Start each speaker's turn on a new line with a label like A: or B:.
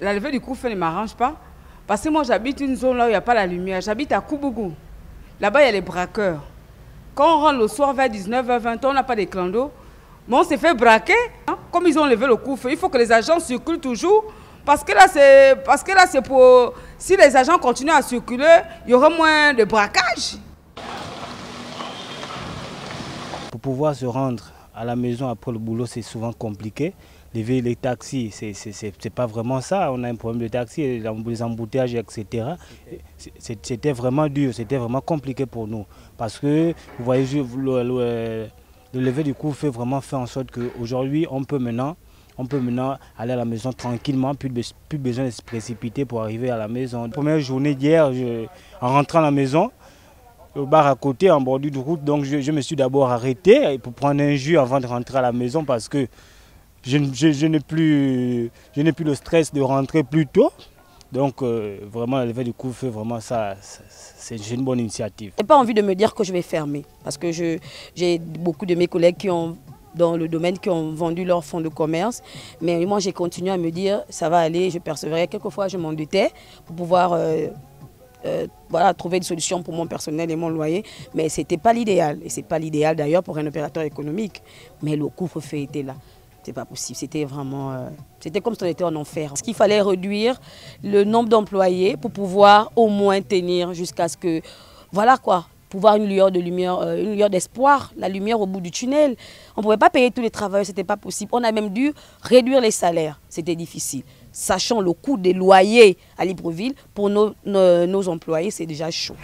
A: la levée du couvre-feu ne m'arrange pas. Parce que moi, j'habite une zone là où il n'y a pas la lumière. J'habite à Koubougou. Là-bas, il y a les braqueurs. Quand on rentre le soir vers 19h20, on n'a pas de clando. Mais on s'est fait braquer. Hein? Comme ils ont levé le couvre-feu, il faut que les agents circulent toujours. Parce que là, c'est pour... Si les agents continuent à circuler, il y aura moins de braquage.
B: Pour pouvoir se rendre à la maison après le boulot, c'est souvent compliqué. Les taxis, c'est pas vraiment ça. On a un problème de taxi, les embouteillages, etc. C'était vraiment dur, c'était vraiment compliqué pour nous. Parce que, vous voyez, le lever du couvre-feu vraiment fait en sorte qu'aujourd'hui, on peut maintenant aller à la maison tranquillement, plus besoin de se précipiter pour arriver à la maison. La première journée d'hier, en rentrant à la maison, au bar à côté, en bordure de route, donc je me suis d'abord arrêté pour prendre un jus avant de rentrer à la maison parce que je n'ai plus le stress de rentrer plus tôt. Donc vraiment, le lever du couvre-feu, vraiment ça, c'est une bonne initiative.
C: Je n'ai pas envie de me dire que je vais fermer parce que j'ai beaucoup de mes collègues qui ont dans le domaine qui ont vendu leur fonds de commerce. Mais moi, j'ai continué à me dire, ça va aller, je persévérais. Quelquefois, je m'endettais pour pouvoir voilà, trouver une solution pour mon personnel et mon loyer. Mais ce n'était pas l'idéal. Et ce n'est pas l'idéal d'ailleurs pour un opérateur économique. Mais le couvre-feu était là. C'est pas possible. C'était vraiment... c'était comme si on était en enfer. Parce qu'il fallait réduire le nombre d'employés pour pouvoir au moins tenir jusqu'à ce que... Voilà quoi. Pouvoir une lueur de lumière, une lueur d'espoir, la lumière au bout du tunnel. On ne pouvait pas payer tous les travailleurs, ce n'était pas possible. On a même dû réduire les salaires, c'était difficile. Sachant le coût des loyers à Libreville, pour nos employés, c'est déjà chaud.